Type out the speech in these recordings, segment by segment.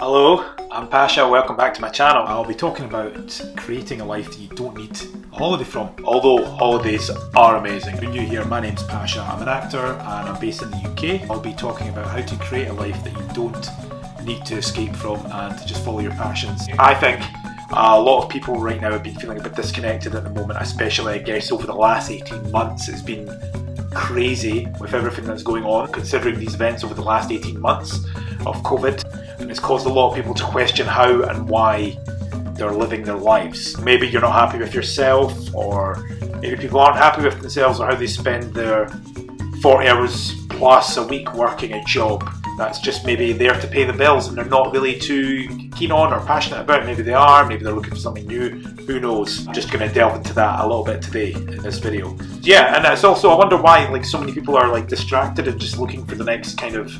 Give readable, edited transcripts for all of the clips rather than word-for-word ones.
Hello, I'm Pasha, welcome back to my channel. I'll be talking about creating a life that you don't need a holiday from. Although holidays are amazing. If you're new here, my name's Pasha, I'm an actor and I'm based in the UK. I'll be talking about how to create a life that you don't need to escape from and to just follow your passions. I think a lot of people right now have been feeling a bit disconnected at the moment, especially I guess over the last 18 months. It's been crazy with everything that's going on, considering these events over the last 18 months of COVID. And it's caused a lot of people to question how and why they're living their lives. Maybe you're not happy with yourself, or maybe people aren't happy with themselves or how they spend their 40 hours plus a week working a job that's just maybe there to pay the bills and they're not really too keen on or passionate about. Maybe they are, maybe they're looking for something new, who knows. I'm just going to delve into that a little bit today in this video. Yeah, and it's also, I wonder why so many people are distracted and just looking for the next kind of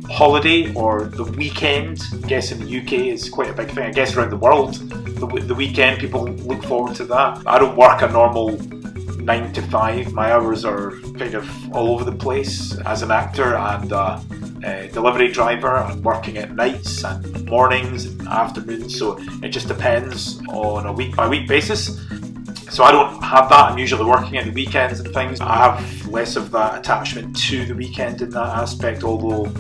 holiday or the weekend. I guess in the UK it's quite a big thing. I guess around the world, the weekend, people look forward to that. I don't work a normal 9 to 5. My hours are kind of all over the place as an actor and a delivery driver. I'm working at nights and mornings and afternoons, so it just depends on a week by week basis. So I don't have that. I'm usually working at the weekends and things. I have less of that attachment to the weekend in that aspect, although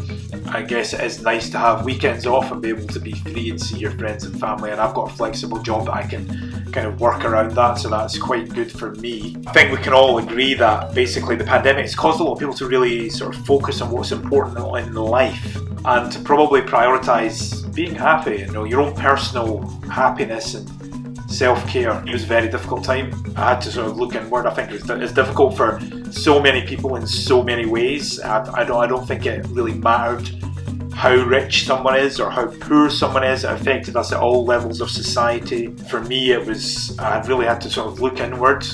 I guess it is nice to have weekends off and be able to be free and see your friends and family, and I've got a flexible job that I can kind of work around that, so that's quite good for me. I think we can all agree that basically the pandemic has caused a lot of people to really sort of focus on what's important in life and to probably prioritise being happy, your own personal happiness and self-care. It was a very difficult time. I had to sort of look inward. I think it's difficult for so many people in so many ways. I don't think it really mattered how rich someone is or how poor someone is. It affected us at all levels of society. For me, I really had to sort of look inward.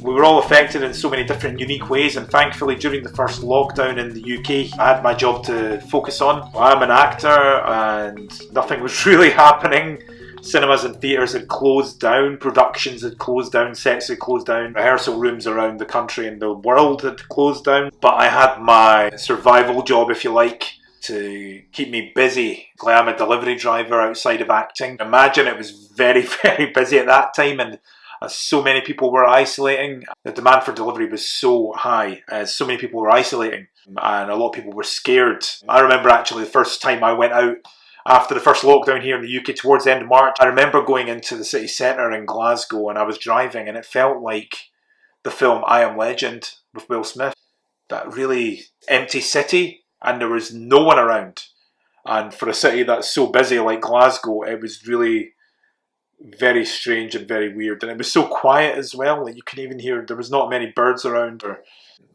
We were all affected in so many different unique ways, and thankfully during the first lockdown in the UK I had my job to focus on. I'm an actor and nothing was really happening. Cinemas and theatres had closed down, productions had closed down, sets had closed down, rehearsal rooms around the country and the world had closed down. But I had my survival job, if you like, to keep me busy. I'm a delivery driver outside of acting. Imagine it was very, very busy at that time, and as so many people were isolating, the demand for delivery was so high, as so many people were isolating, and a lot of people were scared. I remember actually the first time I went out after the first lockdown here in the UK towards the end of March, I remember going into the city centre in Glasgow and I was driving and it felt like the film I Am Legend with Will Smith. That really empty city and there was no one around. And for a city that's so busy like Glasgow, it was really very strange and very weird. And it was so quiet as well. You could even hear, there was not many birds around or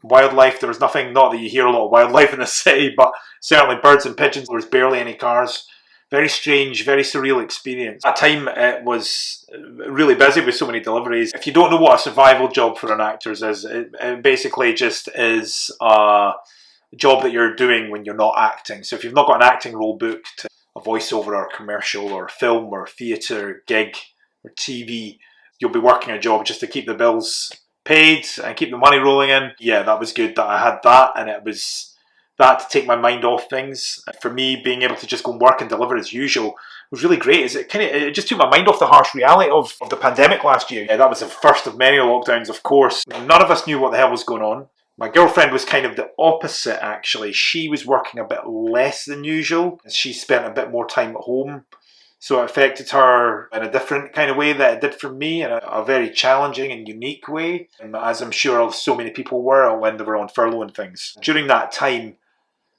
wildlife. There was nothing, not that you hear a lot of wildlife in the city, but certainly birds and pigeons. There was barely any cars. Very strange, very surreal experience. At a time it was really busy with so many deliveries. If you don't know what a survival job for an actor is, it basically just is a job that you're doing when you're not acting. So if you've not got an acting role booked, a voiceover or a commercial or film or theatre gig or TV, you'll be working a job just to keep the bills paid and keep the money rolling in. Yeah, that was good that I had that, and it was that to take my mind off things. For me, being able to just go and work and deliver as usual was really great. It just took my mind off the harsh reality of the pandemic last year. Yeah, that was the first of many lockdowns, of course. None of us knew what the hell was going on. My girlfriend was kind of the opposite, actually. She was working a bit less than usual. She spent a bit more time at home. So it affected her in a different kind of way that it did for me, in a very challenging and unique way, as I'm sure so many people were when they were on furlough and things. During that time,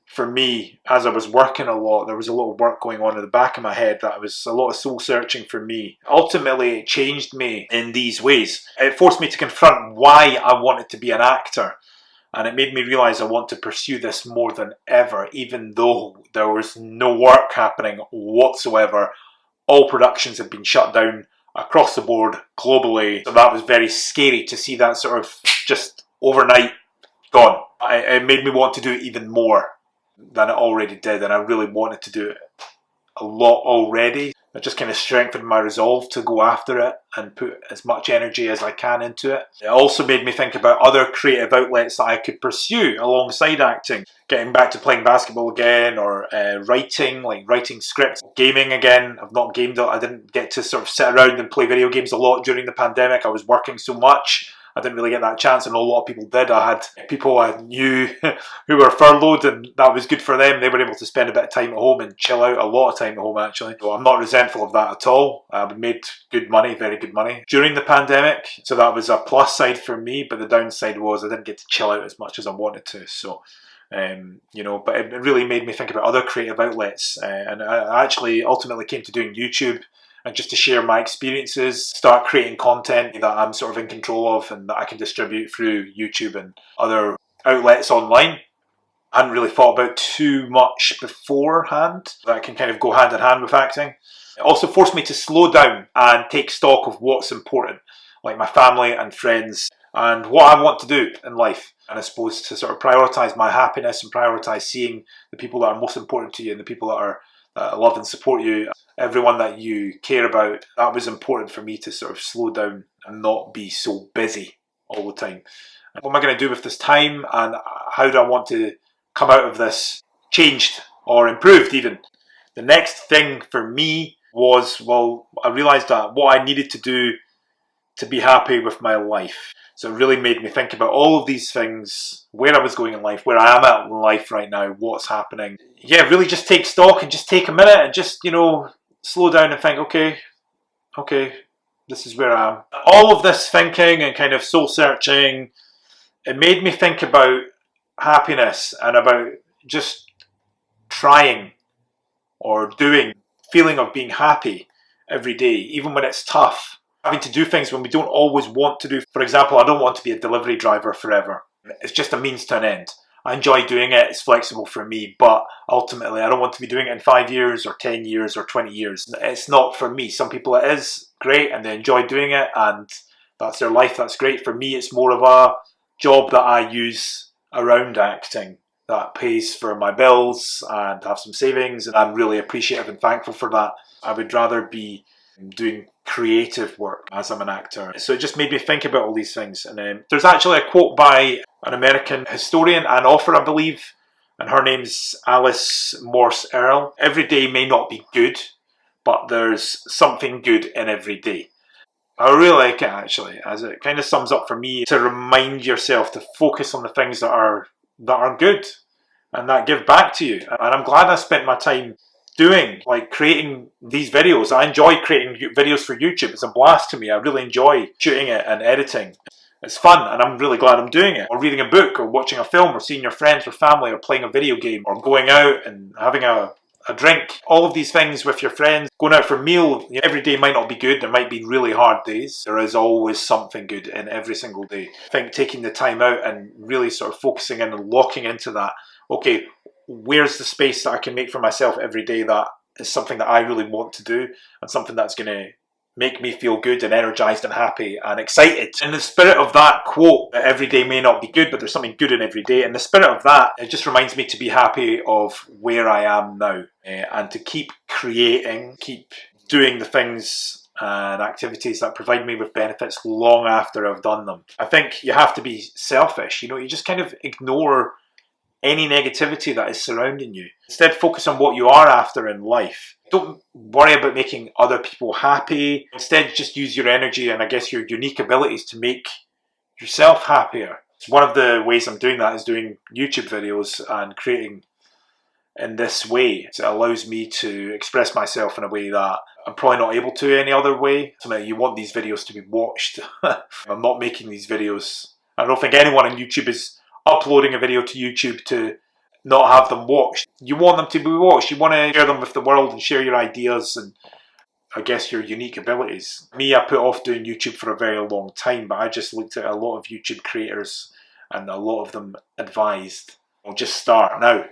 for me, as I was working a lot, there was a lot of work going on in the back of my head that was a lot of soul searching for me. Ultimately, it changed me in these ways. It forced me to confront why I wanted to be an actor. And it made me realise I want to pursue this more than ever, even though there was no work happening whatsoever. All productions had been shut down across the board, globally. So that was very scary to see that sort of just overnight gone. It made me want to do it even more than it already did, and I really wanted to do it a lot already. It just kind of strengthened my resolve to go after it and put as much energy as I can into it. It also made me think about other creative outlets that I could pursue alongside acting. Getting back to playing basketball again, or writing, like writing scripts. Gaming again. I've not gamed. I didn't get to sort of sit around and play video games a lot during the pandemic. I was working so much. I didn't really get that chance, and a lot of people did. I had people I knew who were furloughed, and that was good for them. They were able to spend a bit of time at home and chill out, a lot of time at home actually. So I'm not resentful of that at all. We made good money, very good money, during the pandemic. So that was a plus side for me, but the downside was I didn't get to chill out as much as I wanted to. So but it really made me think about other creative outlets, and I actually ultimately came to doing YouTube, and just to share my experiences, start creating content that I'm sort of in control of and that I can distribute through YouTube and other outlets online. I hadn't really thought about too much beforehand that can kind of go hand in hand with acting. It also forced me to slow down and take stock of what's important, like my family and friends and what I want to do in life. And I suppose to sort of prioritise my happiness and prioritise seeing the people that are most important to you and the people that love and support you, everyone that you care about. That was important for me to sort of slow down and not be so busy all the time. What am I going to do with this time, and how do I want to come out of this changed or improved even? The next thing for me was, I realised that what I needed to do to be happy with my life. So it really made me think about all of these things, where I was going in life, where I am at in life right now, what's happening. Yeah, really just take stock and just take a minute and just, slow down and think, okay, this is where I am. All of this thinking and kind of soul searching, it made me think about happiness and about just trying or doing, feeling of being happy every day, even when it's tough. Having to do things when we don't always want to do. For example, I don't want to be a delivery driver forever. It's just a means to an end. I enjoy doing it, it's flexible for me, but ultimately I don't want to be doing it in 5 years or 10 years or 20 years. It's not for me. Some people it is great and they enjoy doing it and that's their life, that's great. For me, it's more of a job that I use around acting that pays for my bills and have some savings, and I'm really appreciative and thankful for that. I would rather be doing creative work as I'm an actor. So it just made me think about all these things. And there's actually a quote by an American historian and author, I believe, and her name's Alice Morse Earle. Every day may not be good, but there's something good in every day. I really like it actually, as it kind of sums up for me to remind yourself to focus on the things that are good and that give back to you. And I'm glad I spent my time creating these videos. I enjoy creating videos for YouTube. It's a blast to me. I really enjoy shooting it and editing. It's fun and I'm really glad I'm doing it. Or reading a book or watching a film or seeing your friends or family or playing a video game or going out and having a drink. All of these things with your friends, going out for a meal. Every day might not be good. There might be really hard days. There is always something good in every single day. I think taking the time out and really sort of focusing in and locking into that. Okay, where's the space that I can make for myself every day that is something that I really want to do and something that's going to make me feel good and energized and happy and excited. In the spirit of that quote, that every day may not be good, but there's something good in every day. In the spirit of that, it just reminds me to be happy of where I am now and to keep creating, keep doing the things and activities that provide me with benefits long after I've done them. I think you have to be selfish. You just kind of ignore any negativity that is surrounding you. Instead, focus on what you are after in life. Don't worry about making other people happy. Instead, just use your energy and I guess your unique abilities to make yourself happier. One of the ways I'm doing that is doing YouTube videos and creating in this way. So it allows me to express myself in a way that I'm probably not able to any other way. So you want these videos to be watched. I'm not making these videos. I don't think anyone on YouTube is uploading a video to YouTube to not have them watched. You want them to be watched. You want to share them with the world and share your ideas and I guess your unique abilities. Me, I put off doing YouTube for a very long time, but I just looked at a lot of YouTube creators and a lot of them advised, just start now.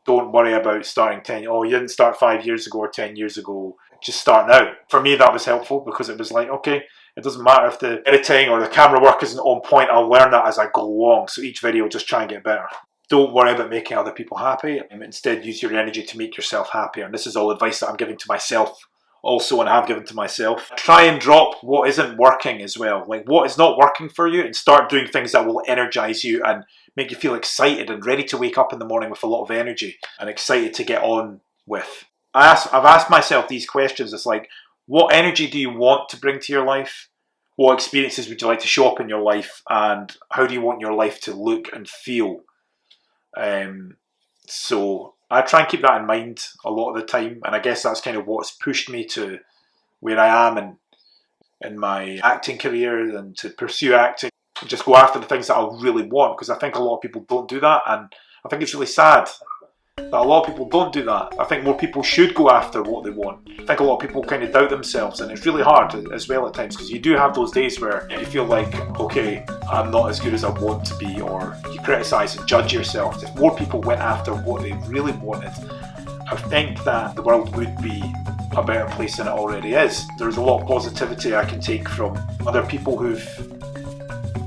Don't worry about starting you didn't start 5 years ago or 10 years ago. Just start now. For me, that was helpful because it was like, okay, it doesn't matter if the editing or the camera work isn't on point, I'll learn that as I go along. So each video, just try and get better. Don't worry about making other people happy. Instead, use your energy to make yourself happier. And this is all advice that I'm giving to myself also, and have given to myself. Try and drop what isn't working as well, like what is not working for you, and start doing things that will energize you and make you feel excited and ready to wake up in the morning with a lot of energy and excited to get on with. I've asked myself these questions. It's like, what energy do you want to bring to your life? What experiences would you like to show up in your life? And how do you want your life to look and feel? So I try and keep that in mind a lot of the time. And I guess that's kind of what's pushed me to where I am in my acting career and to pursue acting. Just go after the things that I really want, because I think a lot of people don't do that, and I think it's really sad that a lot of people don't do that. I think more people should go after what they want. I think a lot of people kind of doubt themselves, and it's really hard as well at times, because you do have those days where you feel like, okay, I'm not as good as I want to be, or you criticise and judge yourself. If more people went after what they really wanted, I think that the world would be a better place than it already is. There's a lot of positivity I can take from other people who've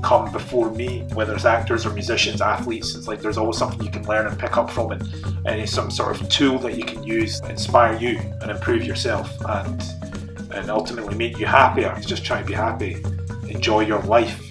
come before me, whether it's actors or musicians, athletes. It's like there's always something you can learn and pick up from it, and it's some sort of tool that you can use to inspire you and improve yourself and ultimately make you happier. Just try to be happy, enjoy your life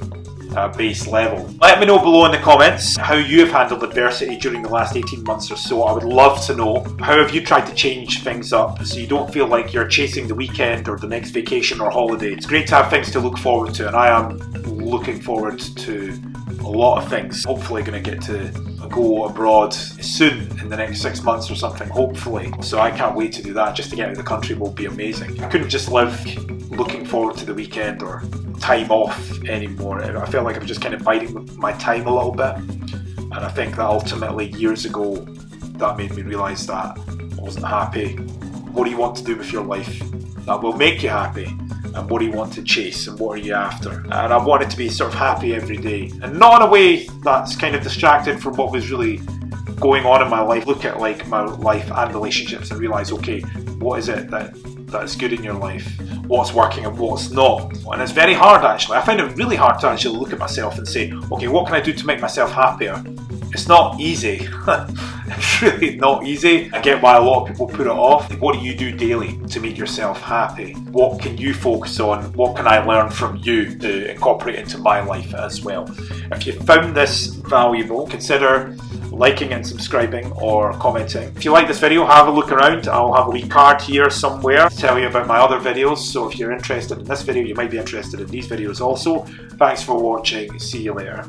at a base level. Let me know below in the comments how you have handled adversity during the last 18 months or so. I would love to know, how have you tried to change things up so you don't feel like you're chasing the weekend or the next vacation or holiday. It's great to have things to look forward to, and I am looking forward to a lot of things. Hopefully going to get to go abroad soon in the next 6 months or something, hopefully. So I can't wait to do that. Just to get out of the country will be amazing. I couldn't just live looking forward to the weekend or time off anymore. I feel like I'm just kind of biding my time a little bit, and I think that ultimately years ago that made me realise that I wasn't happy. What do you want to do with your life that will make you happy? And what do you want to chase, and what are you after? And I wanted to be sort of happy every day, and not in a way that's kind of distracted from what was really going on in my life. Look at like my life and relationships and realise, okay, what is it that's good in your life? What's working and what's not? And it's very hard, actually. I find it really hard to actually look at myself and say, okay, what can I do to make myself happier? It's not easy. It's really not easy. I get why a lot of people put it off. What do you do daily to make yourself happy? What can you focus on? What can I learn from you to incorporate into my life as well? If you found this valuable, consider liking and subscribing or commenting. If you like this video, have a look around. I'll have a wee card here somewhere to tell you about my other videos. So if you're interested in this video, you might be interested in these videos also. Thanks for watching. See you later.